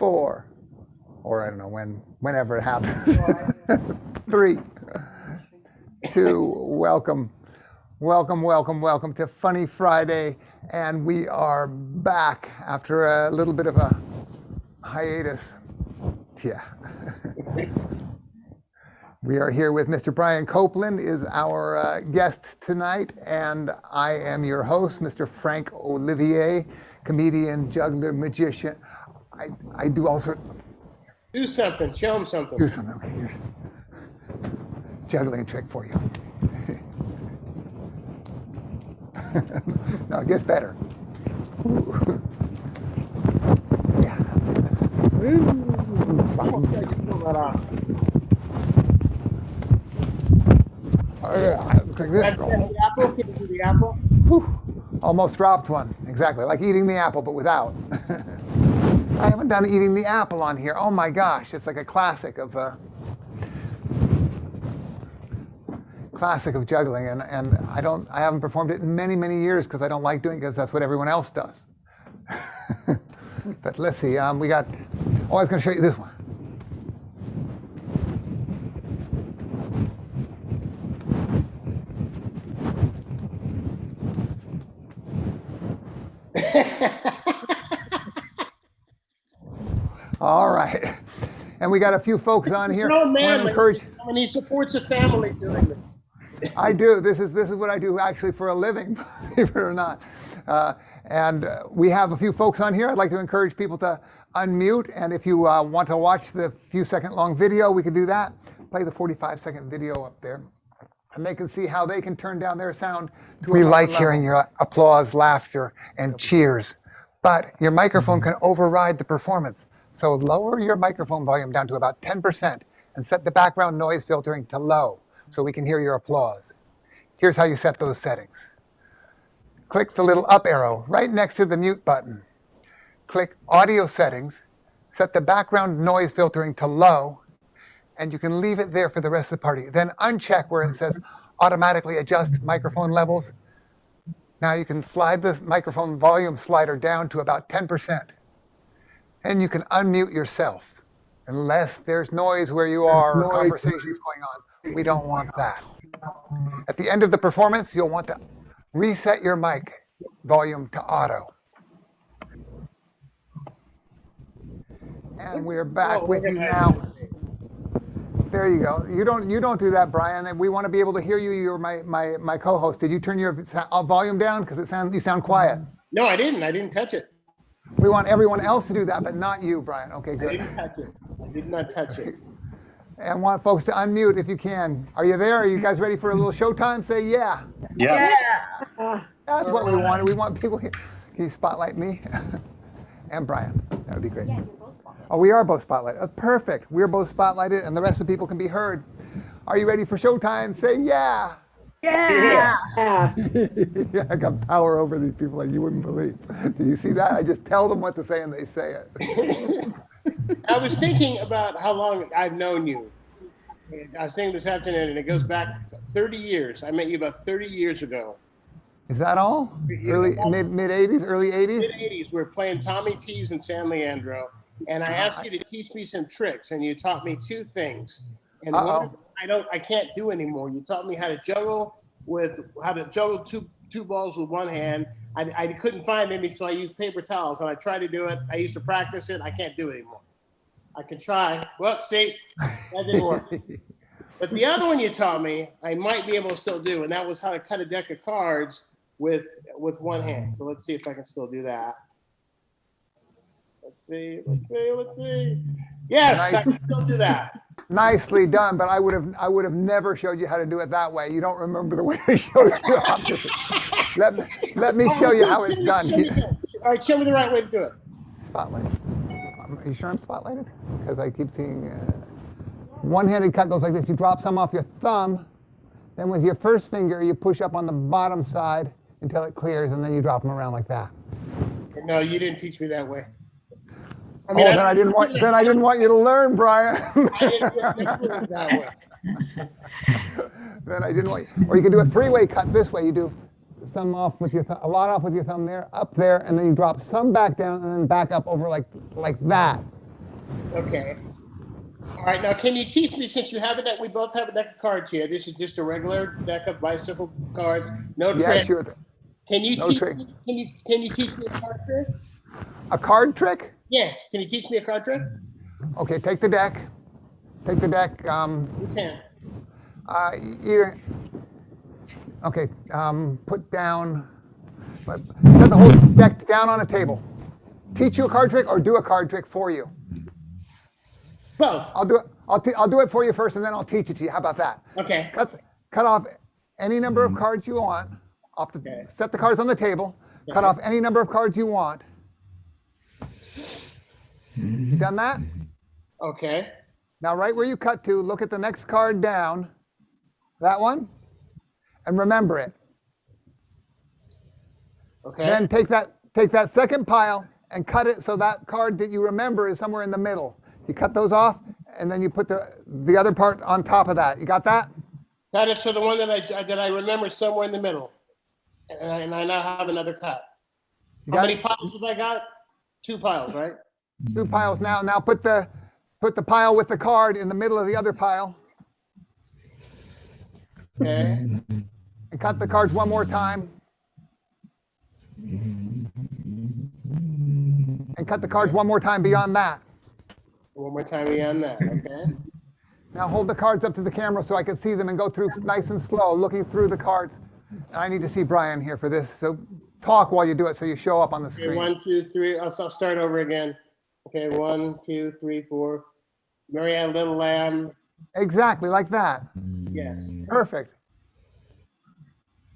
4, or I don't know whenever it happens. 3, 2, welcome to Funny Friday, and we are back after a little bit of a hiatus. Yeah. We are here with Mr. Brian Copeland is our guest tonight, and I am your host, Mr. Frank Olivier, comedian, juggler, magician. I do all sorts. Do something. Show him something. Do something. Okay, here's a juggling trick for you. No, it gets better. Yeah. Almost got you pull that off. Oh, yeah. Looks like this. The apple? Can you do the apple? Whew. Almost dropped one. Exactly, like eating the apple, but without. I haven't done eating the apple on here. Oh my gosh, it's like a classic of juggling, and I haven't performed it in many years because I don't like doing it because that's what everyone else does. But let's see, we got. Oh, I was going to show you this one. All right, and we got a few folks on here. No man, encourage. I mean, he supports a family doing this. I do. This is what I do actually for a living, believe it or not. And we have a few folks on here. I'd like to encourage people to unmute, and if you want to watch the few second long video, we can do that. Play the 45-second video up there, and they can see how they can turn down their sound to a lower level. We like hearing your applause, laughter, and cheers, but your microphone can override the performance. So lower your microphone volume down to about 10% and set the background noise filtering to low so we can hear your applause. Here's how you set those settings. Click the little up arrow right next to the mute button. Click audio settings, set the background noise filtering to low, and you can leave it there for the rest of the party. Then uncheck where it says automatically adjust microphone levels. Now you can slide the microphone volume slider down to about 10%. And you can unmute yourself, unless there's noise where you are or conversations going on. We don't want that. At the end of the performance, you'll want to reset your mic volume to auto. And we're back with you now. There you go. You don't do that, Brian. We want to be able to hear you. You're my co-host. Did you turn your volume down because you sound quiet? No, I didn't. I didn't touch it. We want everyone else to do that, but not you, Brian. Okay, good. I didn't touch it. I did not touch it. And want folks to unmute if you can. Are you there? Are you guys ready for a little showtime? Say yeah. Yeah. That's what we want. We want people here. Can you spotlight me? And Brian. That would be great. Yeah, you're both spotlighted. Oh, we are both spotlighted. Perfect. We're both spotlighted, and the rest of the people can be heard. Are you ready for showtime? Say yeah. Yeah. Yeah, I got power over these people like you wouldn't believe. Do you see that? I just tell them what to say and they say it. I was thinking about how long I've known you. And I was thinking this afternoon, and it goes back 30 years. I met you about 30 years ago. Is that all? Early mid 80s, early 80s? Mid 80s. We were playing Tommy T's in San Leandro, and I asked you to teach me some tricks, and you taught me 2 things. And one I can't do anymore. You taught me how to juggle two balls with one hand. I couldn't find any, so I used paper towels, and I tried to do it. I used to practice it. I can't do it anymore. I can try. Well, see, that didn't work. But the other one you taught me, I might be able to still do, and that was how to cut a deck of cards with one hand. So let's see if I can still do that. Let's see. Yes, nice. I can still do that. Nicely done, but I would have never showed you how to do it that way. You don't remember the way I showed you. Let me show you how it's done. All right, show me the right way to do it. Spotlight. Are you sure I'm spotlighted? Because I keep seeing one-handed cut goes like this. You drop some off your thumb, then with your first finger you push up on the bottom side until it clears, and then you drop them around like that. No, you didn't teach me that way. Then I didn't want you to learn, Brian. I didn't do it that way. Then I didn't want you. Or you can do a 3-way cut this way. You do some off with your a lot off with your thumb there, up there, and then you drop some back down and then back up over like that. Okay. All right. Now, can you teach me, since you have a deck, we both have a deck of cards here. This is just a regular deck of bicycle cards. No Yeah, trick. sure. Can you No teach trick. me? Can you teach me a card trick? A card trick? Yeah. Can you teach me a card trick? Okay, take the deck. Take the deck. Which hand? Either. Okay, put down. Set the whole deck down on a table. Teach you a card trick or do a card trick for you? Both. I'll do it. I'll do it for you first, and then I'll teach it to you. How about that? Okay. Cut off any number of cards you want. Okay. Set the cards on the table. Cut off any number of cards you want. You done that? Okay. Now, right where you cut to, look at the next card down. That one, and remember it. Okay. Then take that second pile and cut it so that card that you remember is somewhere in the middle. You cut those off, and then you put the other part on top of that. You got that? Cut it, so the one that I remember is somewhere in the middle, and I now have another cut. You How got many it? piles have I got? 2 piles, right? 2 piles now. Now put the pile with the card in the middle of the other pile, Okay. and cut the cards one more time. And cut the cards one more time beyond that. One more time beyond that. Okay. Now hold the cards up to the camera so I can see them and go through nice and slow, looking through the cards. And I need to see Brian here for this. So talk while you do it so you show up on the Okay, screen. 1, 2, 3. I'll start over again. Okay, 1, 2, 3, 4. Mary had a little lamb. Exactly like that. Yes. Perfect.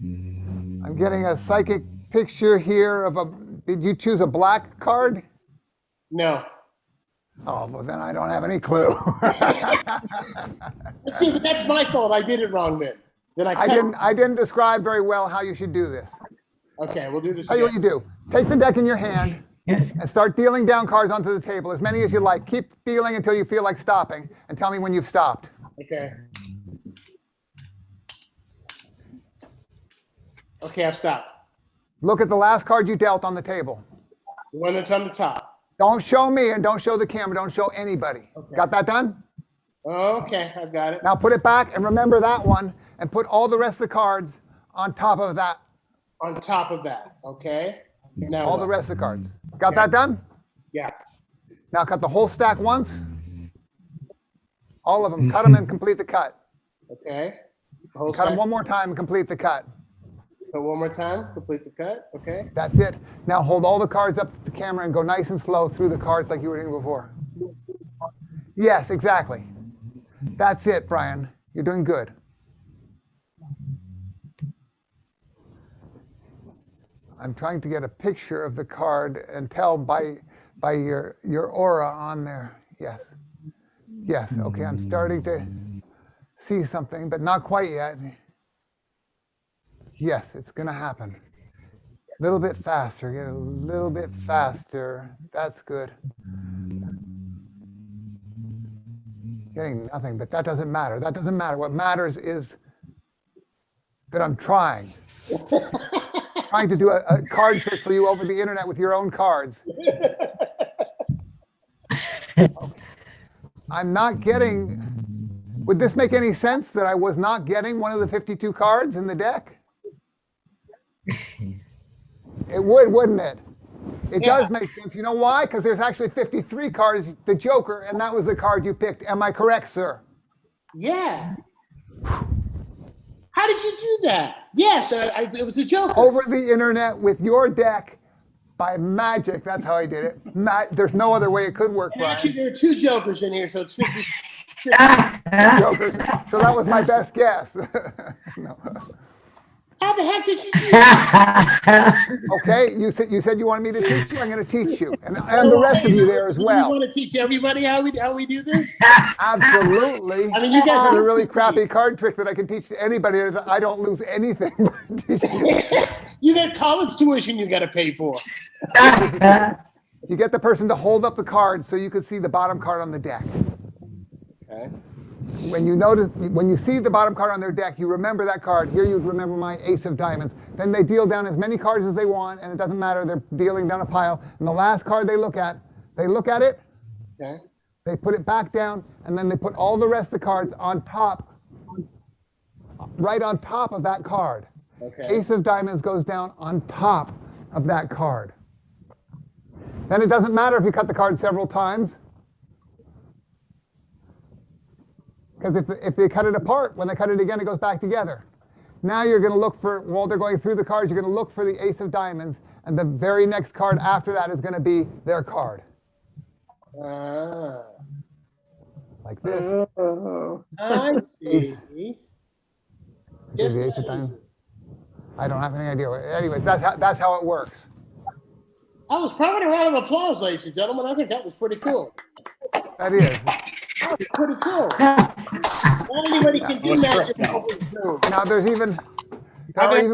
I'm getting a psychic picture here of a. Did you choose a black card? No. Oh, well, then I don't have any clue. See, but that's my fault. I did it wrong then. Then I didn't describe very well how you should do this. Okay, we'll do this Tell you what again. you do. Take the deck in your hand and start dealing down cards onto the table, as many as you like. Keep dealing until you feel like stopping, and tell me when you've stopped. Okay. Okay, I've stopped. Look at the last card you dealt on the table. The one that's on the top. Don't show me and don't show the camera. Don't show anybody. Okay. Got that done? Okay, I've got it. Now put it back and remember that one and put all the rest of the cards on top of that. On top of that, okay? Now All the what? rest of the cards. Got Okay. that done? Yeah. Now cut the whole stack once. All of them. Cut them and complete the cut. Okay. The whole Cut them stack. one more time and complete the cut. So one more time, complete the cut. Okay. That's it. Now hold all the cards up to the camera and go nice and slow through the cards like you were doing before. Yes, exactly. That's it, Brian. You're doing good. I'm trying to get a picture of the card and tell by your aura on there. Yes. Yes. Okay, I'm starting to see something, but not quite yet. Yes, it's going to happen. A little bit faster. Get a little bit faster. That's good. Getting nothing, but that doesn't matter. That doesn't matter. What matters is that I'm trying. Trying to do a card trick for you over the internet with your own cards. I'm not getting. Would this make any sense that I was not getting one of the 52 cards in the deck? It would, wouldn't it? It does make sense. You know why? Because there's actually 53 cards, the Joker, and that was the card you picked. Am I correct, sir? Yeah. How did you do that? Yes, it was a joke. Over the internet with your deck by magic. That's how I did it. There's no other way it could work, And Brian. actually, there are 2 jokers in here, so it's 50. Joker. So that was my best guess. No. How the heck did you do that? Okay, you said you wanted me to teach you. I'm going to teach you, and the rest of you there as You well. want to teach everybody how we do this? Absolutely. I mean, you guys It's a really crappy card trick that I can teach to anybody. That I don't lose anything by teaching you. You get college tuition you got to pay for. You get the person to hold up the card so you can see the bottom card on the deck. Okay. When you see the bottom card on their deck, you remember that card. Here you'd remember my ace of diamonds. Then they deal down as many cards as they want, and it doesn't matter. They're dealing down a pile. And the last card they look at it, Okay. They put it back down, and then they put all the rest of the cards on top, right on top of that card. Okay. Ace of diamonds goes down on top of that card. Then it doesn't matter if you cut the card several times, because if they cut it apart, when they cut it again, it goes back together. Now you're going to look for, while they're going through the cards, you're going to look for the ace of diamonds, and the very next card after that is going to be their card. Like this. I see. Just The ace of diamonds. I don't have any idea. Anyways, that's how it works. I was probably a round of applause, ladies and gentlemen. I think that was pretty cool. That is. That was pretty cool. Not anybody can do magic over Zoom. Now there are even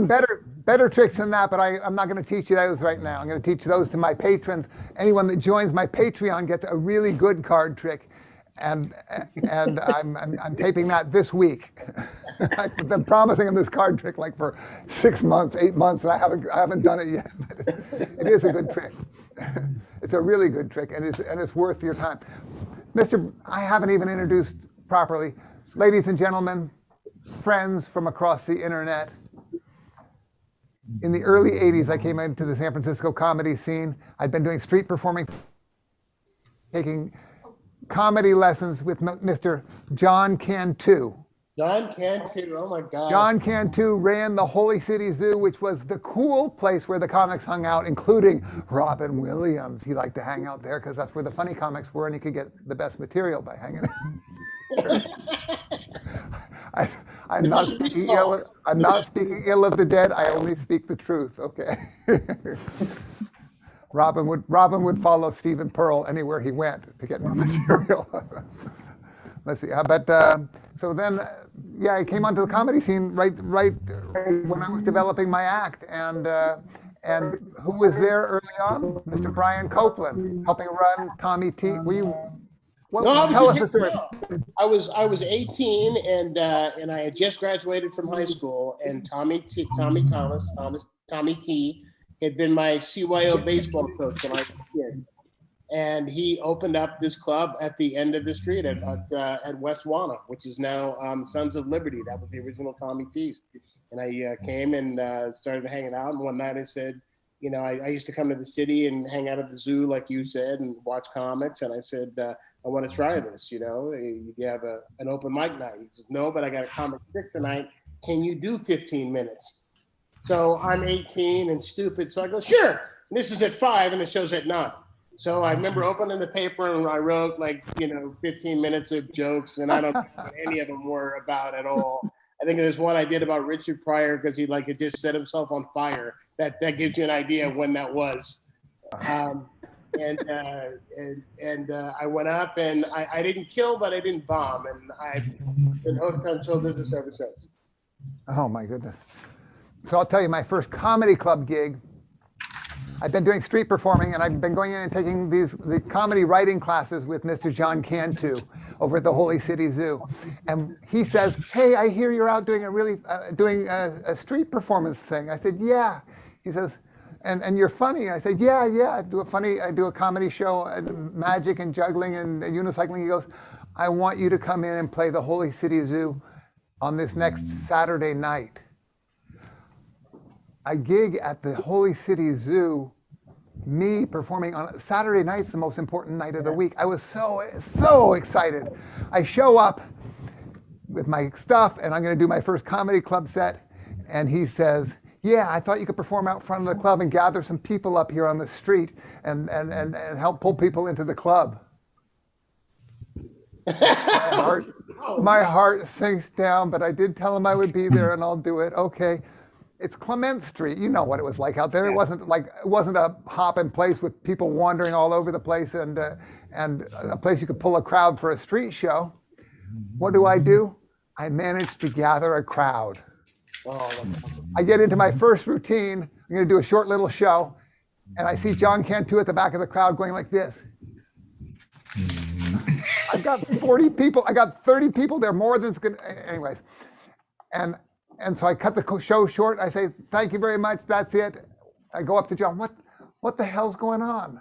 better tricks than that, but I'm not going to teach you those right now. I'm going to teach those to my patrons. Anyone that joins my Patreon gets a really good card trick, and I'm taping that this week. I've been promising them this card trick like for 6 months, 8 months, and I haven't done it yet. But it is a good trick. It's a really good trick, and it's worth your time. I haven't even introduced properly, ladies and gentlemen, friends from across the internet. In the early 80s, I came into the San Francisco comedy scene. I'd been doing street performing, taking comedy lessons with Mr. John Cantu. John Cantu, oh my God. John Cantu ran the Holy City Zoo, which was the cool place where the comics hung out, including Robin Williams. He liked to hang out there because that's where the funny comics were, and you could get the best material by hanging out. I'm not speaking ill of the dead. I only speak the truth. Okay. Robin would follow Stephen Pearl anywhere he went to get more material. Let's see. So then, I came onto the comedy scene right when I was developing my act, and who was there early on? Mr. Brian Copeland, helping run Tommy T. Were you? I was 18 and I had just graduated from high school, and Tommy T had been my CYO baseball coach when I was a kid. And he opened up this club at the end of the street at West Wana, which is now Sons of Liberty. That was the original Tommy T's. And I came and started hanging out. And one night I said, I used to come to the city and hang out at the zoo, like you said, and watch comics. And I said, I want to try this. You have an open mic night. He says, no, but I got a comic trick tonight. Can you do 15 minutes? So I'm 18 and stupid. So I go, sure. And this is at 5 and the show's at 9. So I remember opening the paper and I wrote 15 minutes of jokes, and I don't know what any of them were about at all. I think there's one I did about Richard Pryor because he had just set himself on fire. That gives you an idea of when that was. And I went up and I didn't kill, but I didn't bomb, and I've been hooked on show business ever since. Oh my goodness! So I'll tell you, my first comedy club gig. I've been doing street performing, and I've been going in and taking the comedy writing classes with Mr. John Cantu over at the Holy City Zoo. And he says, "Hey, I hear you're out doing a street performance thing." I said, "Yeah." He says, "And you're funny." I said, "Yeah. I do a comedy show, magic and juggling and unicycling." He goes, "I want you to come in and play the Holy City Zoo on this next Saturday night." A gig at the Holy City Zoo, me performing on Saturday night's the most important night of the week. I was so excited. I show up with my stuff, and I'm going to do my first comedy club set. And he says, "Yeah, I thought you could perform out front of the club and gather some people up here on the street and help pull people into the club." My heart sinks down, but I did tell him I would be there and I'll do it. Okay. It's Clement Street. You know what it was like out there. Yeah. It wasn't a hopping place with people wandering all over the place and a place you could pull a crowd for a street show. What do? I managed to gather a crowd. I get into my first routine. I'm going to do a short little show, and I see John Cantu at the back of the crowd going like this. I've got 40 people. I got 30 people there, more than's good. Anyways, and so I cut the show short. I say, "Thank you very much. That's it." I go up to John. What the hell's going on?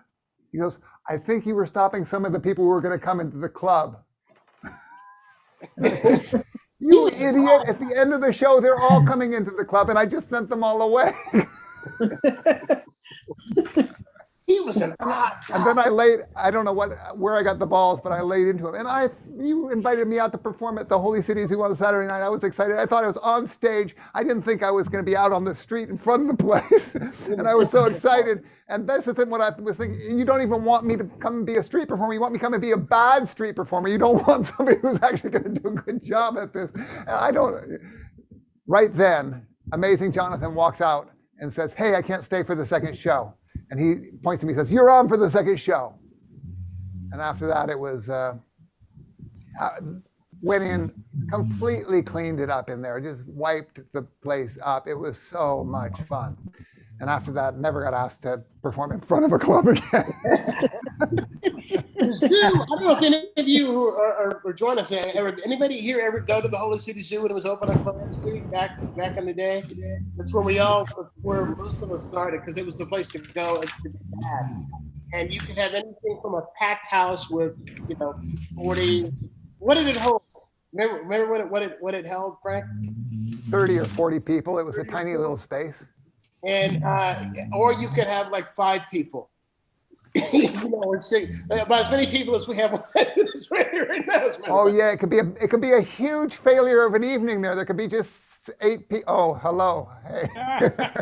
He goes, I think you were stopping some of the people who were going to come into the club. You idiot. At the end of the show, they're all coming into the club, and I just sent them all away. He was an odd guy. And then I don't know where I got the balls, but I laid into him. And you invited me out to perform at the Holy City Zoo on Saturday night. I was excited. I thought I was on stage. I didn't think I was going to be out on the street in front of the place. And I was so excited. And this isn't what I was thinking. You don't even want me to come and be a street performer. You want me to come and be a bad street performer. You don't want somebody who's actually going to do a good job at this. And right then, Amazing Jonathan walks out and says, "Hey, I can't stay for the second show." And he points to me and says, "You're on for the second show." And after that, it was, went in, completely cleaned it up in there, just wiped the place up. It was so much fun. And after that, never got asked to perform in front of a club again. Zoo, I don't know if any of you who are joining us, anybody here ever go to the Holy City Zoo when it was open on Copeland Street back in the day? That's where most of us started, because it was the place to go and to be had. And you could have anything from a packed house with 40. What did it hold? Remember what it held, Frank? 30 or 40 people. It was a tiny little space. And or you could have like 5 people. About as many people as we have right now. Oh yeah, it could be a huge failure of an evening there. There could be just 8 people. Oh, hello. Hey.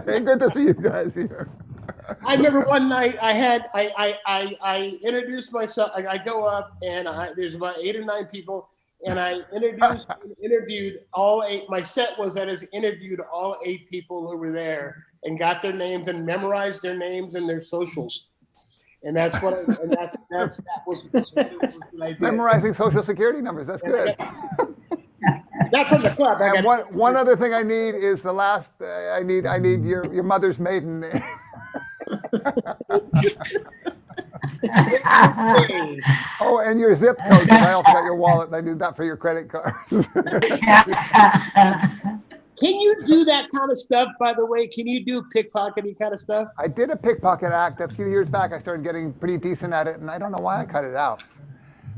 Hey, good to see you guys here. I remember one night I introduced myself. I go up and there's about 8 or 9 people, and I interviewed all 8. My set was that I interviewed all 8 people who were there and got their names and memorized their names and their socials. And that's what that was what I did. Memorizing social security numbers. That's good. Not from the club. And one other thing I need is the last. I need your mother's maiden name. Oh, and your zip code. I also got your wallet. And I need that for your credit cards. Can you do that kind of stuff, by the way? Can you do pickpocketing kind of stuff? I did a pickpocket act a few years back. I started getting pretty decent at it, and I don't know why I cut it out.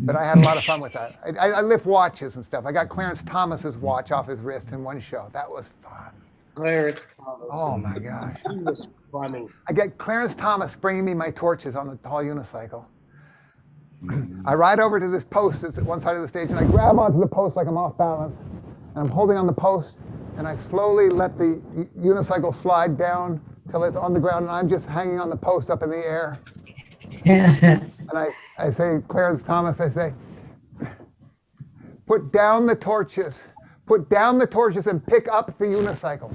But I had a lot of fun with that. I lift watches and stuff. I got Clarence Thomas's watch off his wrist in one show. That was fun. Clarence Thomas. Oh, my gosh. He was funny. I get Clarence Thomas bringing me my torches on the tall unicycle. I ride over to this post that's at one side of the stage, and I grab onto the post like I'm off balance. And I'm holding on the post. And I slowly let the unicycle slide down till it's on the ground, and I'm just hanging on the post up in the air. And I say, Clarence Thomas, I say, put down the torches and pick up the unicycle.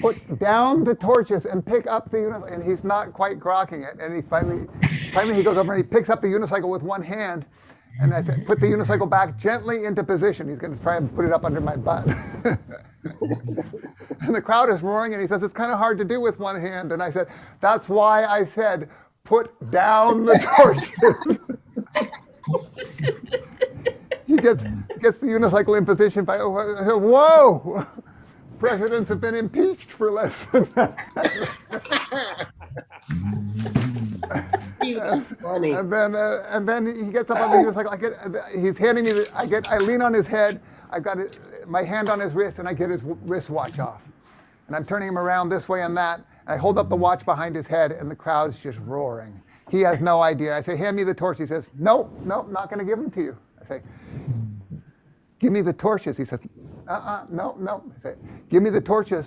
Put down the torches and pick up the unicycle. And he's not quite grokking it. And he finally he goes over and he picks up the unicycle with one hand. And I said, put the unicycle back gently into position. He's going to try and put it up under my butt. And the crowd is roaring, and he says, it's kind of hard to do with one hand. And I said, that's why I said, put down the torches. He gets the unicycle in position by, whoa! Presidents have been impeached for less than that. He was funny. And then he gets up on the unicycle. He's handing me I lean on his head. I've got my hand on his wrist, and I get his wristwatch off. And I'm turning him around this way and that. And I hold up the watch behind his head, and the crowd's just roaring. He has no idea. I say, hand me the torch. He says, nope, not going to give them to you. I say, give me the torches. He says, no. I say, give me the torches,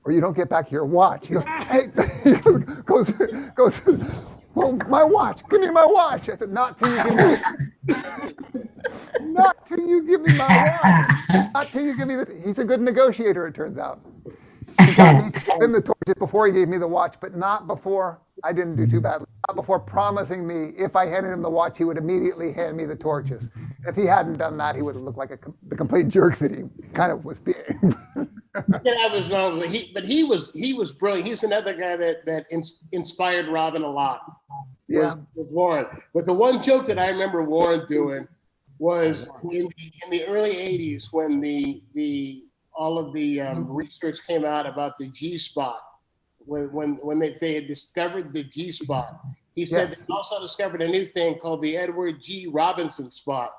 or you don't get back your watch. He goes, hey, goes, well, my watch, give me my watch. I said, not till you give me not till you give me my watch. Not till you give me he's a good negotiator, it turns out. He got me to give him the torches before he gave me the watch, but not before, I didn't do too badly, not before promising me if I handed him the watch, he would immediately hand me the torches. If he hadn't done that, he would have looked like the complete jerk that he kind of was being. Yeah, was wrong, but he was brilliant. He's another guy that inspired Robin a lot. Was Warren. But the one joke that I remember Warren doing was in the early '80s when all of the research came out about the G spot. When they had discovered the G spot, He said Yes. they also discovered a new thing called the Edward G. Robinson spot.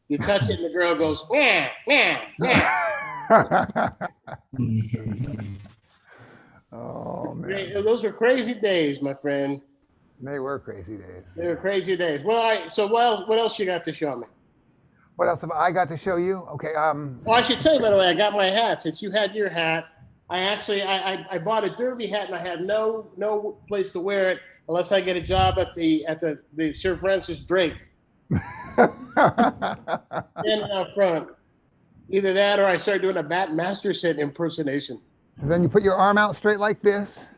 You touch it and the girl goes, yeah, yeah, yeah. Oh man, Those were crazy days, my friend. they were crazy days. They were crazy days. Well, so what else you got to show me? What else have I got to show you? Okay. Well, I should tell you, by the way, I got my hat. Since you had your hat, I bought a derby hat and I have no place to wear it unless I get a job at the Sir Francis Drake. Standing out front. Either that or I start doing a Bat Masterson impersonation. So then you put your arm out straight like this.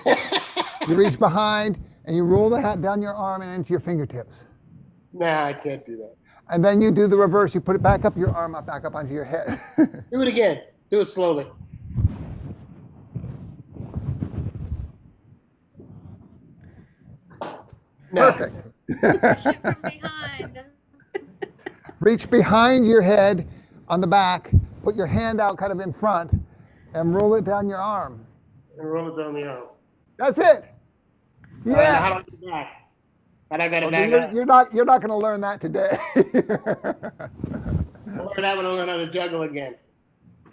You reach behind and you roll the hat down your arm and into your fingertips. Nah, I can't do that. And then you do the reverse. You put it back up your arm, back up onto your head. Do it again. Do it slowly. No. Perfect. Shoot from behind. Reach behind your head on the back. Put your hand out kind of in front and roll it down your arm. And roll it down the arm. That's it. How Yeah. do I do that? How do I get it Okay, back up? you're not going to learn that today. I'll learn that when I learn how to juggle again.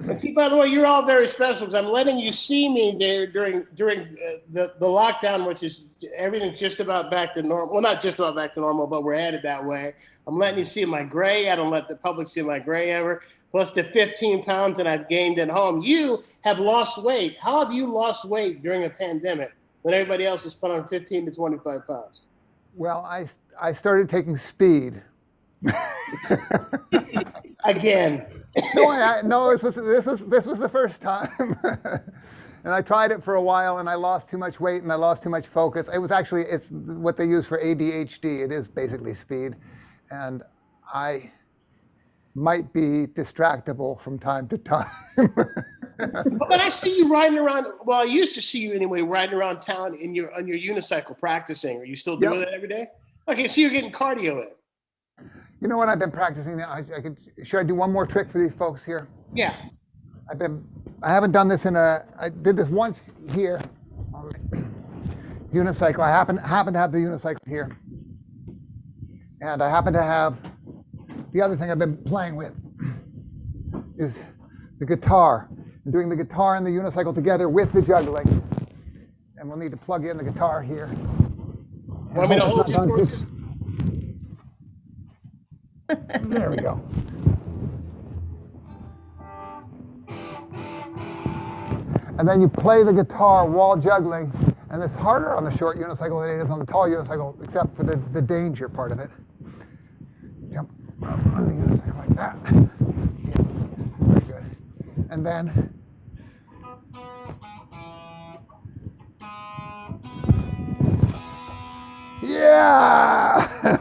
And see, by the way, you're all very special because I'm letting you see me there during the lockdown, which is everything's just about back to normal. Well, not just about back to normal, but we're headed that way. I'm letting you see my gray. I don't let the public see my gray ever. Plus the 15 pounds that I've gained at home. You have lost weight. How have you lost weight during a pandemic when everybody else has put on 15 to 25 pounds? Well, I started taking speed. Again. No, this was the first time. And I tried it for a while and I lost too much weight and I lost too much focus. It's what they use for ADHD. It is basically speed. And I might be distractible from time to time. But I see you riding around. Well, I used to see you anyway, riding around town on your unicycle practicing. Are you still doing that every day? Okay, so you're getting cardio in. You know what? I've been practicing now. Should I do one more trick for these folks here? Yeah. I haven't done this I did this once here on the unicycle. I happen to have the unicycle here. And I happen to have the other thing I've been playing with is the guitar. I'm doing the guitar and the unicycle together with the juggling. And we'll need to plug in the guitar here. Want me to hold you torches? There we go. And then you play the guitar while juggling, and it's harder on the short unicycle than it is on the tall unicycle, except for the danger part of it. Jump up on the unicycle like that. Yeah. Very good. And then yeah!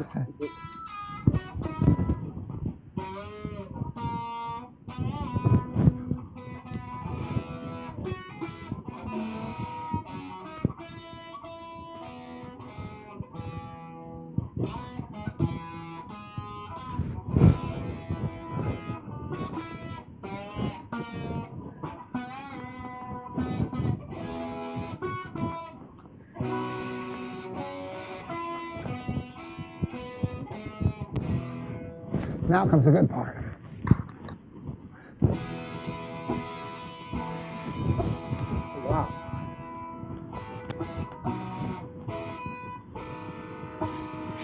Now comes the good part. Wow.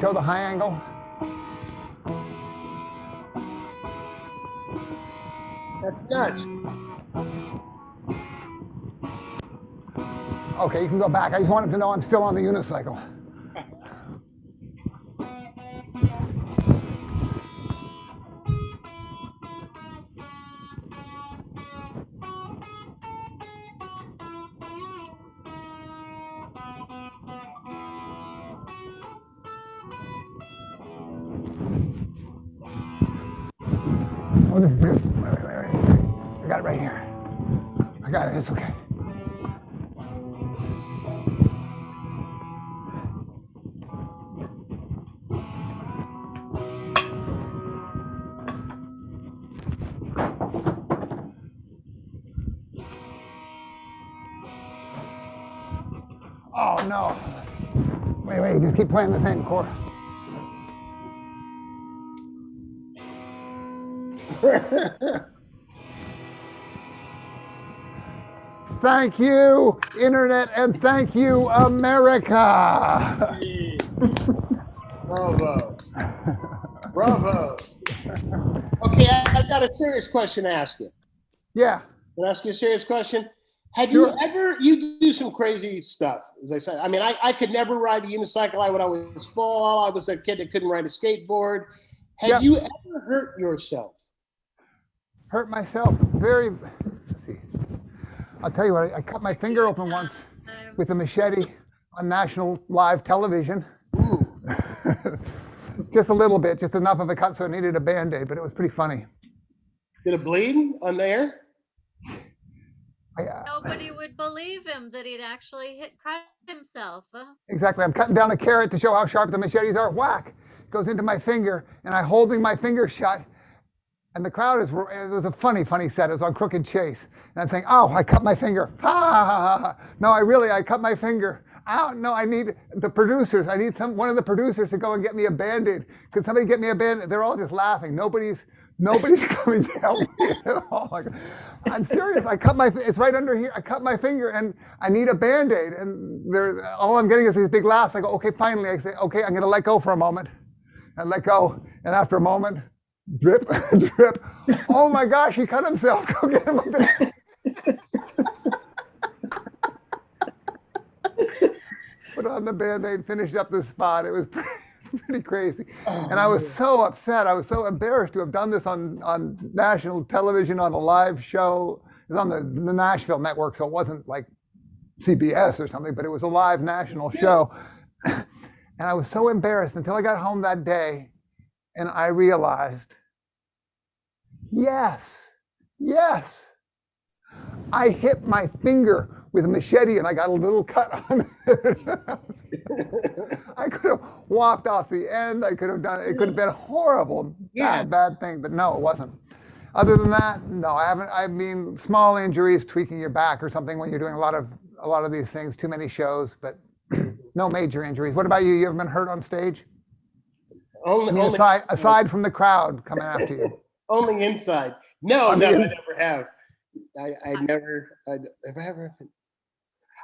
Show the high angle. That's nuts. Okay, you can go back. I just wanted to know I'm still on the unicycle. Oh, this is good. Wait. I got it right here. I got it. It's okay. Oh, no. Wait, just keep playing the same chord. Thank you, Internet, and thank you, America. Bravo. Bravo. Okay, I've got a serious question to ask you. Yeah. Can I ask you a serious question? Had Sure. you ever, you do some crazy stuff, as I said. I mean, I could never ride a unicycle. I would always fall. I was a kid that couldn't ride a skateboard. Have you ever hurt yourself? Hurt myself very, let's see. I'll tell you what, I cut my finger open once with a machete on national live television. Just a little bit, just enough of a cut so it needed a Band-Aid, but it was pretty funny. Did it bleed on there? Nobody would believe him that he'd actually cut himself. Exactly. I'm cutting down a carrot to show how sharp the machetes are. Whack! Goes into my finger, and I'm holding my finger shut. And the crowd it was a funny set. It was on Crooked Chase. And I'm saying, oh, I cut my finger. Ha, ha, ha, ha. No, I cut my finger. Ow, no, I need the producers. I need one of the producers to go and get me a Band-Aid. Could somebody get me a Band-Aid? They're all just laughing. Nobody's coming to help me at all. Like, I'm serious. It's right under here. I cut my finger and I need a Band-Aid. And all I'm getting is these big laughs. I go, okay, finally. I say, okay, I'm going to let go for a moment. And let go. And after a moment, drip, drip. Oh my gosh, he cut himself. Go get him a Band-Aid. Put on the Band-Aid, finished up the spot. It was pretty crazy. And I was so upset. I was so embarrassed to have done this on national television on a live show. It was on the Nashville network, so it wasn't like CBS or something, but it was a live national show. And I was so embarrassed until I got home that day and I realized, yes, I hit my finger with a machete and I got a little cut on it. I could have walked off the end. I could have done it. It could have been a horrible, bad thing, but no, it wasn't. Other than that, no, I haven't. I mean, small injuries, tweaking your back or something when you're doing a lot of these things, too many shows, but no major injuries. What about you? You ever been hurt on stage? Aside from the crowd coming after you. Only inside. No, I never have.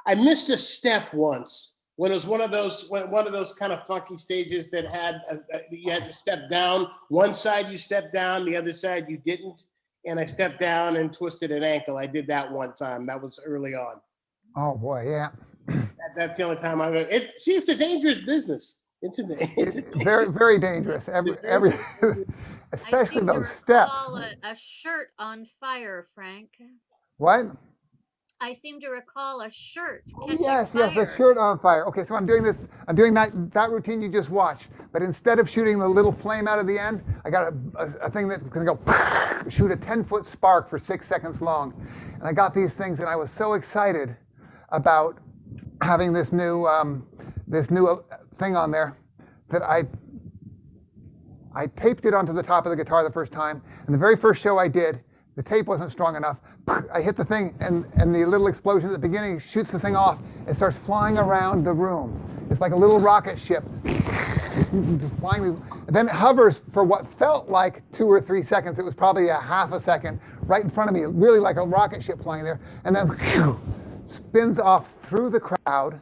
I missed a step once when it was one of those kind of funky stages that had you had to step down. One side you stepped down, the other side you didn't. And I stepped down and twisted an ankle. I did that one time. That was early on. Oh boy, yeah. That's the only time I've ever. It's a dangerous business. It's very, very dangerous. Every especially those steps. A shirt on fire, Frank. What? I seem to recall a shirt. Yes, a shirt on fire. Okay, so I'm doing that routine you just watched, but instead of shooting the little flame out of the end, I got a thing that's going to go shoot a 10-foot spark for 6 seconds long, and I got these things, and I was so excited about having this new thing on there that I taped it onto the top of the guitar the first time, and the very first show I did, the tape wasn't strong enough. I hit the thing, and the little explosion at the beginning shoots the thing off. It starts flying around the room. It's like a little rocket ship. Just flying, and then it hovers for what felt like 2 or 3 seconds. It was probably a half a second right in front of me, really like a rocket ship flying there, and then spins off through the crowd.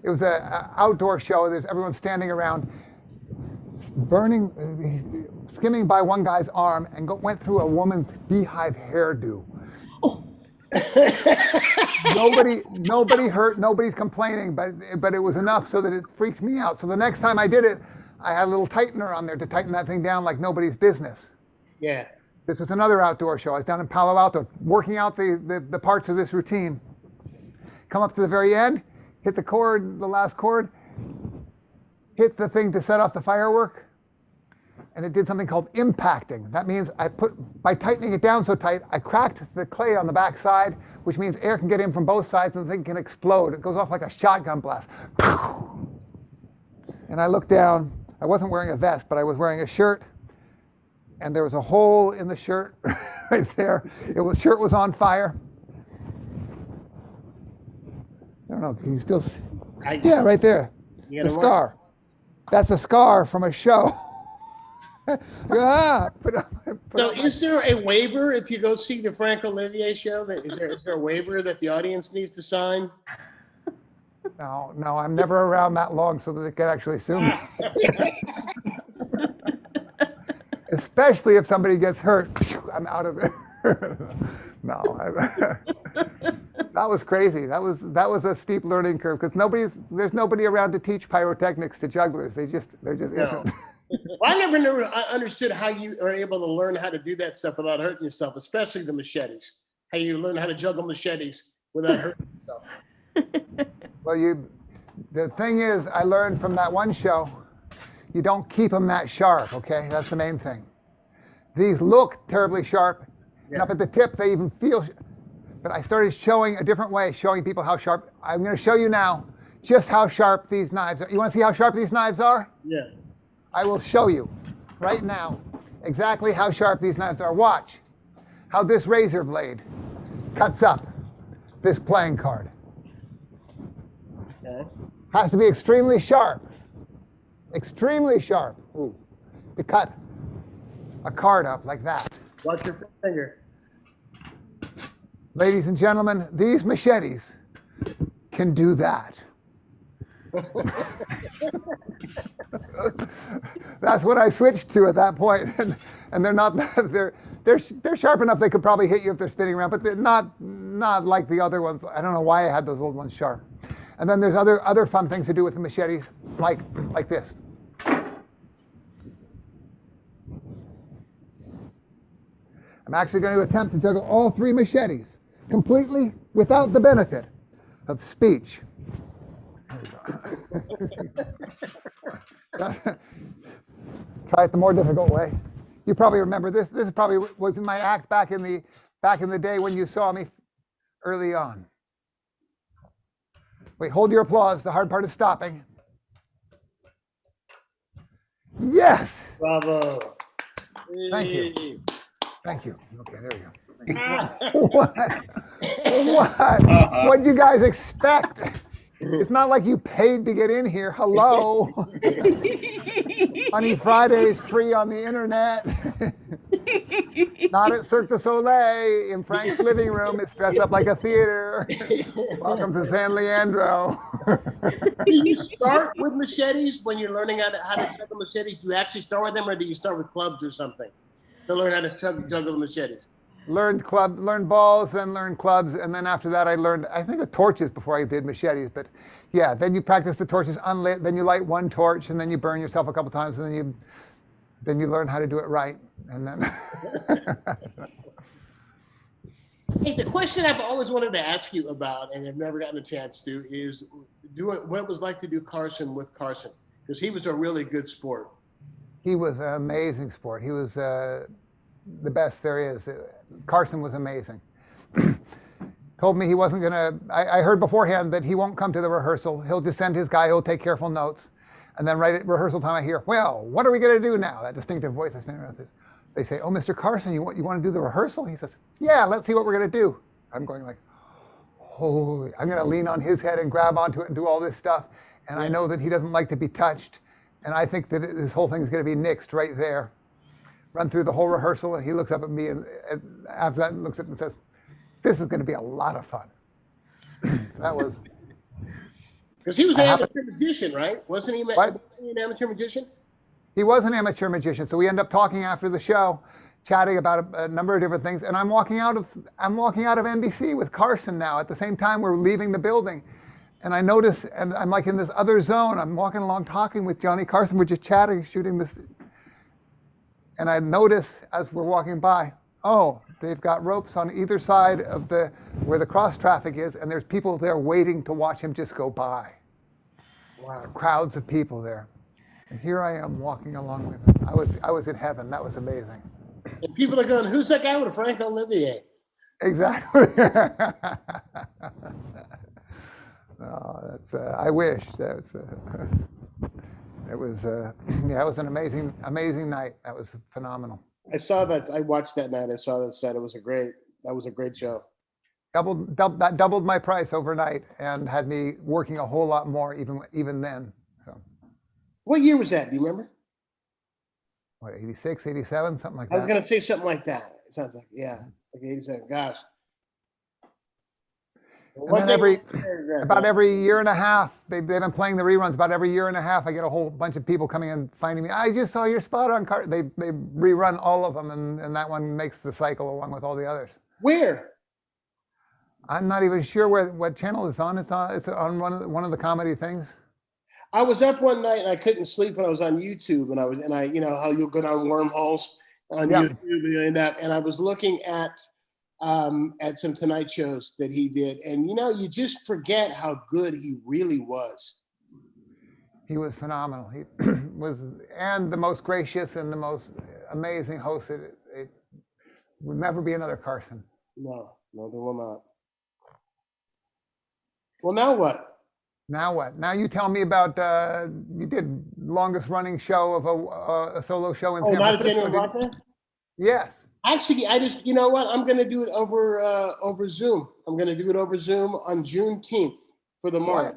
It was an outdoor show. There's everyone standing around, skimming by one guy's arm and went through a woman's beehive hairdo. Oh. Nobody hurt, nobody's complaining, but it was enough so that it freaked me out. So the next time I did it, I had a little tightener on there to tighten that thing down like nobody's business. Yeah. This was another outdoor show. I was down in Palo Alto working out the parts of this routine. Come up to the very end, hit the chord, the last chord, hit the thing to set off the firework, and it did something called impacting. That means by tightening it down so tight, I cracked the clay on the back side, which means air can get in from both sides and the thing can explode. It goes off like a shotgun blast. And I looked down. I wasn't wearing a vest, but I was wearing a shirt, and there was a hole in the shirt right there. Shirt was on fire. I don't know, can you still see? Yeah, right there. You The gotta work. scar. That's a scar from a show. Put So on my- is there a waiver if you go see the Frank Olivier show? Is there a waiver that the audience needs to sign? No, I'm never around that long so that they can actually sue me. Especially if somebody gets hurt, I'm out of it. No, that was crazy. That was a steep learning curve because there's nobody around to teach pyrotechnics to jugglers. There just No. isn't. Well, I understood how you are able to learn how to do that stuff without hurting yourself, especially the machetes. How you learn how to juggle machetes without hurting yourself. Well, the thing is, I learned from that one show, you don't keep them that sharp, okay? That's the main thing. These look terribly sharp, and up at the tip, they even feel, but I started showing a different way, showing people how sharp. I'm gonna show you now just how sharp these knives are. You wanna see how sharp these knives are? Yeah. I will show you right now exactly how sharp these knives are. Watch how this razor blade cuts up this playing card. Okay. Has to be extremely sharp. Extremely sharp. Ooh. To cut a card up like that. Watch your finger. Ladies and gentlemen, these machetes can do that. That's what I switched to at that point. And they're not they're sharp enough they could probably hit you if they're spinning around, but they're not like the other ones. I don't know why I had those old ones sharp. And then there's other fun things to do with the machetes, like this. I'm actually going to attempt to juggle all three machetes completely without the benefit of speech. Try it the more difficult way. You probably remember this. This probably was in my act back in the day when you saw me early on. Wait, hold your applause. The hard part is stopping. Yes. Bravo. Thank you. Thank you. Okay, there we go. What'd you guys expect? It's not like you paid to get in here. Hello. Funny Fridays free on the internet. Not at Cirque du Soleil in Frank's living room. It's dressed up like a theater. Welcome to San Leandro. Do you start with machetes when you're learning how to juggle machetes? Do you actually start with them, or do you start with clubs or something to learn how to juggle the machetes? Learned balls, then learned clubs, and then after that I learned, I think, of torches before I did machetes. But yeah, then you practice the torches unlit, then you light one torch, and then you burn yourself a couple times, and then you learn how to do it right. And then Hey, the question I've always wanted to ask you about, and I've never gotten a chance to, is what it was like to do Carson with Carson, because he was a really good sport. He was an amazing sport. He was the best there is. Carson was amazing. Told me he wasn't gonna. I heard beforehand that he won't come to the rehearsal. He'll just send his guy who'll take careful notes. And then right at rehearsal time, I hear, "Well, what are we gonna do now?" That distinctive voice I spin around this. They say, "Oh, Mr. Carson, you want to do the rehearsal?" He says, "Yeah, let's see what we're gonna do." I'm going like, "Holy!" I'm gonna lean on his head and grab onto it and do all this stuff. And I know that he doesn't like to be touched. And I think that this whole thing is gonna be nixed right there. Run through the whole rehearsal, and he looks up at me, and after that looks at me and says, "This is going to be a lot of fun." So that was. Because he was an amateur magician, right? Wasn't he an amateur magician? He was an amateur magician. So we end up talking after the show, chatting about a number of different things. And I'm walking out of NBC with Carson now. At the same time, we're leaving the building, and I notice, and I'm like in this other zone. I'm walking along, talking with Johnny Carson. We're just chatting, shooting this. And I notice as we're walking by, oh, they've got ropes on either side of where the cross traffic is, and there's people there waiting to watch him just go by. Wow. Crowds of people there. And here I am walking along with him. I was in heaven. That was amazing. And people are going, "Who's that guy with Frank Olivier?" Exactly. Oh, that's I wish. It was an amazing night. That was phenomenal. I saw that. I watched that night. I saw that set. That was a great show. doubled my price overnight and had me working a whole lot more even then. So What year was that? Do you remember? what, 86, 87, something like I was that. going to say something like that. It sounds like, yeah, like 87. Gosh. And then about every year and a half, they've been playing the reruns. About every year and a half, I get a whole bunch of people coming and finding me. I just saw your spot on car. They rerun all of them, and that one makes the cycle along with all the others. Where? I'm not even sure what channel it's on. It's on one of the comedy things. I was up one night and I couldn't sleep when I was on YouTube, and I you know how you'll go down wormholes on YouTube and I was looking at some Tonight shows that he did, and you just forget how good he really was. He was phenomenal. He was, and the most gracious and the most amazing host. It would never be another Carson. No, there will not. Well, now what? Now what? Now you tell me about you did longest running show of a solo show in San Francisco. Yes. Actually, I just you know what? I'm going to do it over Zoom. I'm going to do it over Zoom on Juneteenth for the march.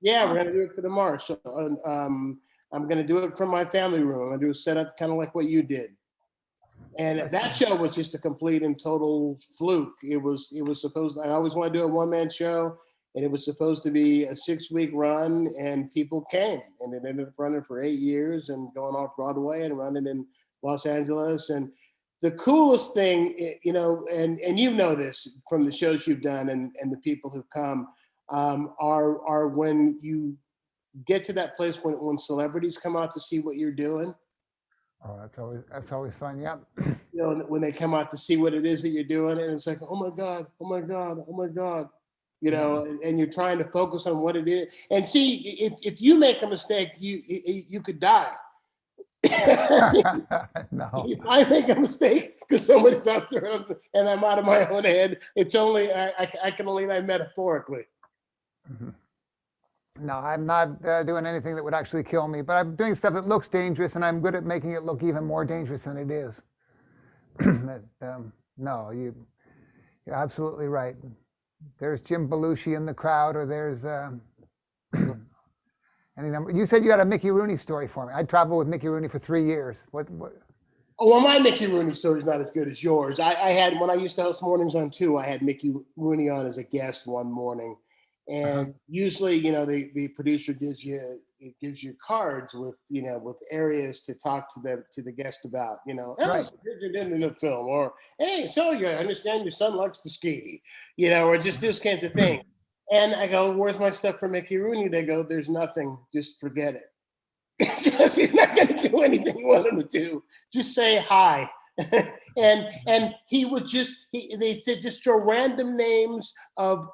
Yeah, we're going to do it for the march. So, I'm going to do it from my family room. I'm going to do a setup kind of like what you did. And that show was just a complete and total fluke. It was supposed. I always want to do a one-man show. And it was supposed to be a 6-week run, and people came, and it ended up running for 8 years and going off Broadway and running in Los Angeles. And the coolest thing, and you know this from the shows you've done and the people who've come, are when you get to that place when celebrities come out to see what you're doing. Oh, that's always fun. Yeah. When they come out to see what it is that you're doing, and it's like, oh my God, oh my God, oh my God. And you're trying to focus on what it is. And see, if you make a mistake, you could die. No. If I make a mistake because somebody's out there and I'm out of my own head, it's only I can only metaphorically. Mm-hmm. No, I'm not doing anything that would actually kill me, but I'm doing stuff that looks dangerous, and I'm good at making it look even more dangerous than it is. No, you're absolutely right. There's Jim Belushi in the crowd, or there's any number. You said you had a Mickey Rooney story for me. I traveled with Mickey Rooney for 3 years. What? Oh, well, my Mickey Rooney story is not as good as yours. I had, when I used to host mornings on 2, I had Mickey Rooney on as a guest one morning, and usually, the producer gives you cards with areas to talk to the guest about. Right. So did you in the film, or hey, so you understand your son likes to ski, or just this kinds of thing. And I go, where's my stuff for Mickey Rooney? They go, there's nothing. Just forget it. Because he's not going to do anything you want him to do. Just say hi. and he would they said just throw random names of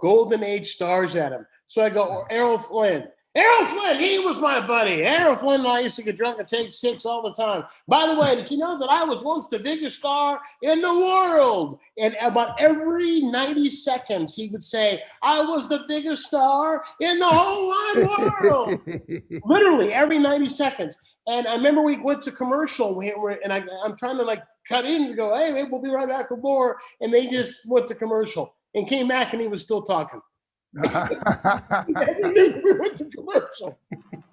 golden age stars at him. So I go, Errol Flynn. Errol Flynn, he was my buddy. Errol Flynn and I used to get drunk and take six all the time. By the way, did you know that I was once the biggest star in the world? And about every 90 seconds, he would say, I was the biggest star in the whole wide world. Literally every 90 seconds. And I remember we went to commercial, and I'm trying to cut in to go, hey, we'll be right back with more. And they just went to commercial and came back, and he was still talking. We went to commercial.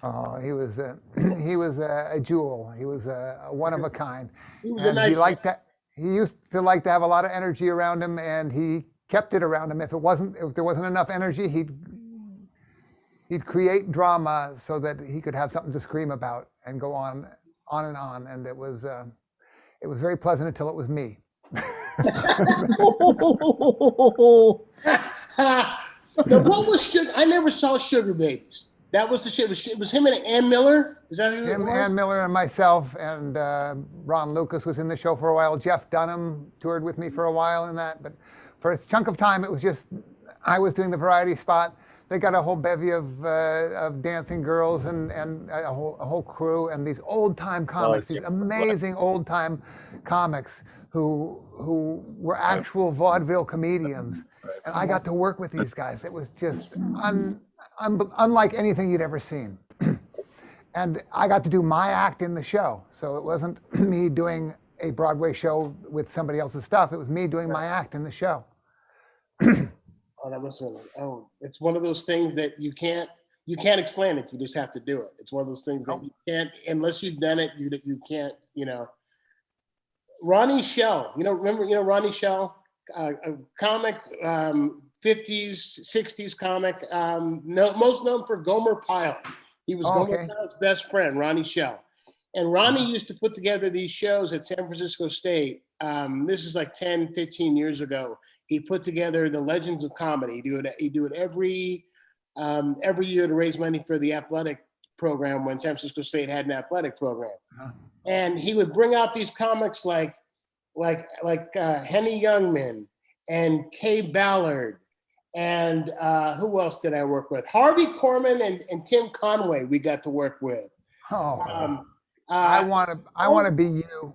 Oh, he was a jewel. He was a one of a kind. He was a nice guy. He used to like to have a lot of energy around him, and he kept it around him. If there wasn't enough energy, he'd create drama so that he could have something to scream about and go on and on. And it was very pleasant until it was me. Now, what was Sugar? I never saw Sugar Babies. That was the shit. It was him and Ann Miller. Is that who it was? Ann Miller and myself, and Ron Lucas was in the show for a while. Jeff Dunham toured with me for a while in that. But for a chunk of time, it was just I was doing the variety spot. They got a whole bevy of dancing girls and a whole crew, and these old time comics, these amazing old time comics who were actual vaudeville comedians. And I got to work with these guys. It was just unlike anything you'd ever seen. And I got to do my act in the show. So it wasn't me doing a Broadway show with somebody else's stuff. It was me doing my act in the show. Oh, that must have been. Oh, it's one of those things that you can't explain it. You just have to do it. It's one of those things that Oh, you can't unless you've done it. You can't. You know, Ronnie Shell. Ronnie Shell, a comic, 50s, 60s comic. No, most known for Gomer Pyle. He was oh, Gomer okay. Pyle's best friend, Ronnie Shell. And Ronnie used to put together these shows at San Francisco State. This is like 10, 15 years ago. He put together the Legends of Comedy. He do it every year to raise money for the athletic program when San Francisco State had an athletic program. Uh-huh. And he would bring out these comics like Henny Youngman and Kay Ballard. And who else did I work with? Harvey Korman and Tim Conway we got to work with. Oh, Um, I uh, want to be you.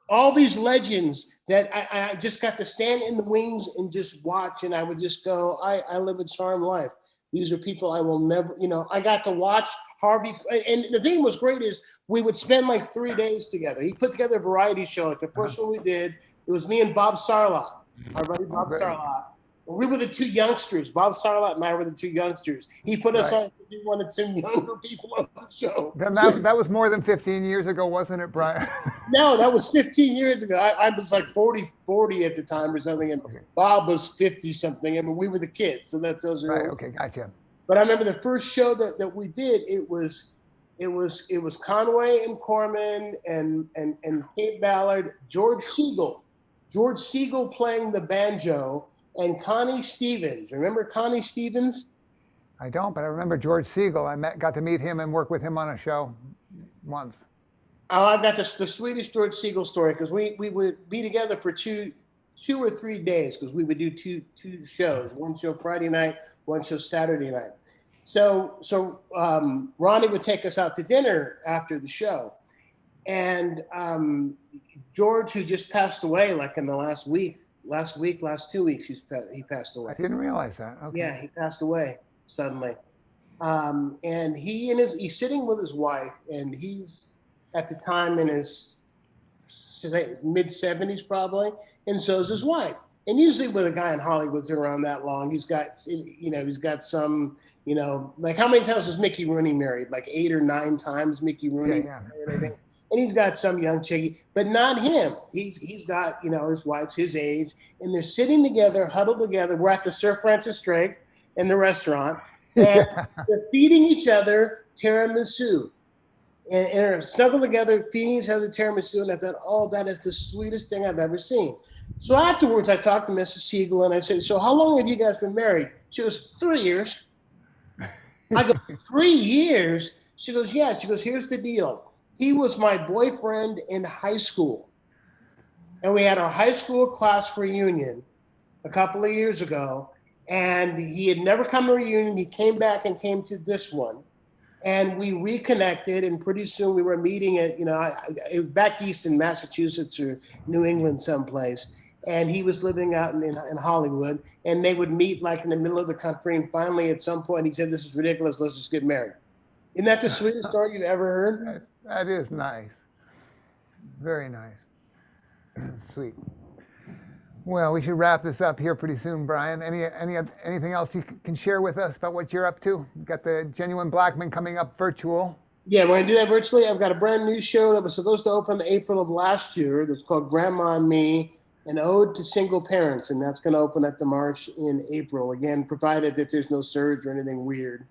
all these legends that I just got to stand in the wings and just watch, and I would just go, I live a charmed life. These are people I will never, I got to watch Harvey. And the thing was great is we would spend like 3 days together. He put together a variety show. Like the first one we did, it was me and Bob Sarlott, our buddy Bob Sarlott. We were the two youngsters. Bob Sarlott and I were the two youngsters. He put us on because he wanted some younger people on the show. Then that was more than 15 years ago, wasn't it, Brian? No, that was 15 years ago. I was like 40 at the time or something, and Okay. Bob was 50 something. I mean, we were the kids, so that's those are. Right. Okay. Gotcha. But I remember the first show that we did. It was Conway and Corman and Kate Ballard, George Siegel playing the banjo, and Connie Stevens. Remember Connie Stevens? I don't, but I remember George Siegel. Got to meet him and work with him on a show once. Oh, I've got the sweetest George Siegel story because we would be together for two or 3 days because we would do two shows, one show Friday night, one show Saturday night. So Ronnie would take us out to dinner after the show, and George, who just passed away like in the last 2 weeks, he passed away. I didn't realize that. Okay. Yeah, he passed away suddenly, and he's sitting with his wife, and he's at the time in his mid 70s probably, and so is his wife. And usually with a guy in Hollywood's around that long, he's got some, like how many times was Mickey Rooney married? Like 8 or 9 times Mickey Rooney. Yeah. And he's got some young chickie, but not him. He's got, his wife's his age, and they're sitting together, huddled together. We're at the Sir Francis Drake in the restaurant, and they're feeding each other tiramisu. And they're snuggled together, feeding each other tiramisu, and I thought, oh, that is the sweetest thing I've ever seen. So afterwards, I talked to Mrs. Siegel, and I said, so how long have you guys been married? She goes, 3 years. I go, 3 years? She goes, yeah. She goes, here's the deal. He was my boyfriend in high school, and we had our high school class reunion a couple of years ago, and he had never come to a reunion. He came back and came to this one. And we reconnected, and pretty soon we were meeting at, back east in Massachusetts or New England someplace. And he was living out in Hollywood, and they would meet like in the middle of the country. And finally, at some point, he said, this is ridiculous. Let's just get married. Isn't that the sweetest story you've ever heard? That is nice. Very nice. Sweet. Well, we should wrap this up here pretty soon, Brian. Anything else you can share with us about what you're up to? You've got the Genuine Blackman coming up virtual. Yeah, we're going to do that virtually. I've got a brand new show that was supposed to open April of last year that's called Grandma and Me, an ode to single parents, and that's going to open at the March in April, again, provided that there's no surge or anything weird.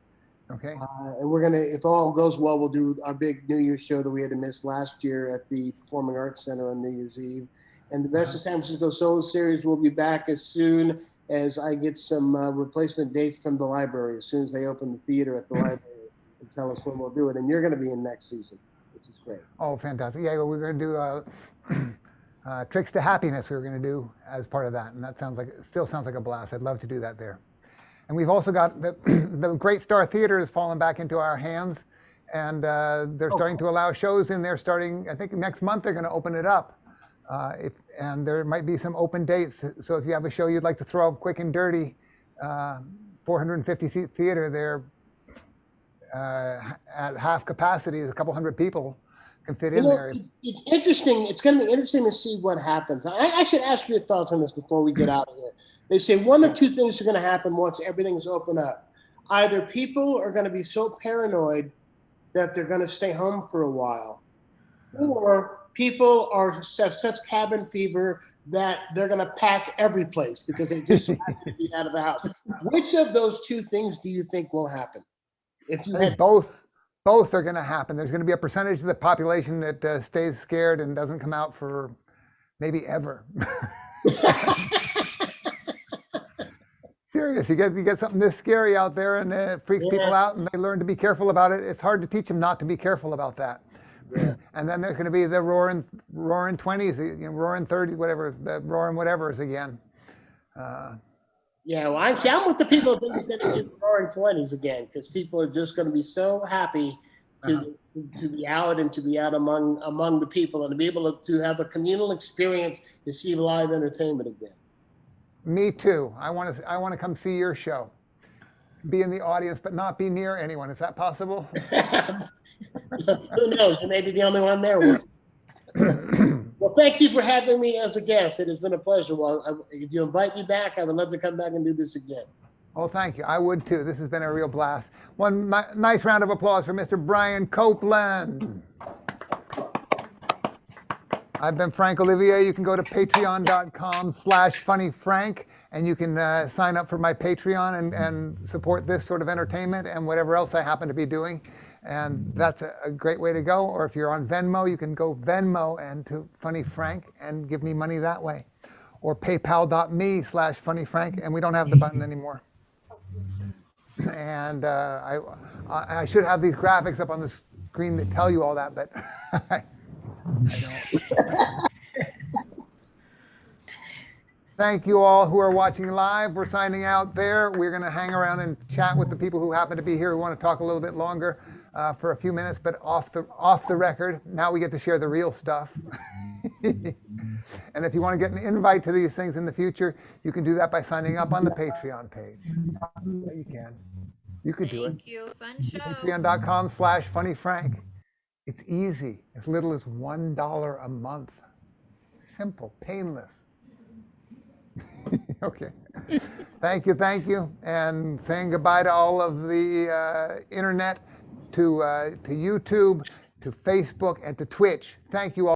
Okay. And we're going to, if all goes well, we'll do our big New Year's show that we had to miss last year at the Performing Arts Center on New Year's Eve. And the Best of San Francisco Solo Series will be back as soon as I get some replacement dates from the library, as soon as they open the theater at the library and tell us when we'll do it. And you're going to be in next season, which is great. Oh, fantastic. Yeah, we're going to do Tricks to Happiness we were going to do as part of that. And that still sounds like a blast. I'd love to do that there. And we've also got the Great Star Theater has fallen back into our hands. And they're starting to allow shows in there starting, I think next month they're going to open it up. And there might be some open dates. So if you have a show you'd like to throw up quick and dirty, 450-seat theater there at half capacity, is a couple hundred people can fit You in know, there. it's interesting. It's going to be interesting to see what happens. I should ask your thoughts on this before we get out of here. They say one of two things are going to happen once everything's open up. Either people are going to be so paranoid that they're going to stay home for a while, or people have such cabin fever that they're going to pack every place because they just have to be out of the house. Which of those two things do you think will happen? If you I think both are going to happen. There's going to be a percentage of the population that stays scared and doesn't come out for maybe ever. Serious, you get something this scary out there, and it freaks people out, and they learn to be careful about it. It's hard to teach them not to be careful about that. Yeah. And then there's going to be the roaring 20s, roaring 30s, whatever, the roaring whatever's again. Yeah, well, I'm with the people who think it's going to be the roaring 20s again, because people are just going to be so happy to be out and to be out among the people and to be able to have a communal experience to see live entertainment again. Me too. I want to come see your show. Be in the audience, but not be near anyone. Is that possible? Who knows? You may be the only one there. Well, thank you for having me as a guest. It has been a pleasure. Well, if you invite me back, I would love to come back and do this again. Oh, thank you. I would too. This has been a real blast. One nice round of applause for Mr. Brian Copeland. I've been Frank Olivier. You can go to patreon.com/funnyfrank and you can sign up for my Patreon and support this sort of entertainment and whatever else I happen to be doing. And that's a great way to go. Or if you're on Venmo, you can go Venmo and to Funny Frank and give me money that way. Or paypal.me/funnyfrank, and we don't have the button anymore. And I should have these graphics up on the screen that tell you all that, but I don't. Thank you all who are watching live. We're signing out there. We're going to hang around and chat with the people who happen to be here who want to talk a little bit longer for a few minutes, but off the record. Now we get to share the real stuff. And if you want to get an invite to these things in the future, you can do that by signing up on the Patreon page. Yeah, you can. You could do it. Thank you. Fun show. Patreon.com/funnyfrank. It's easy, as little as $1 a month. Simple, painless. Okay. Thank you. And saying goodbye to all of the internet, to YouTube, to Facebook, and to Twitch. Thank you all.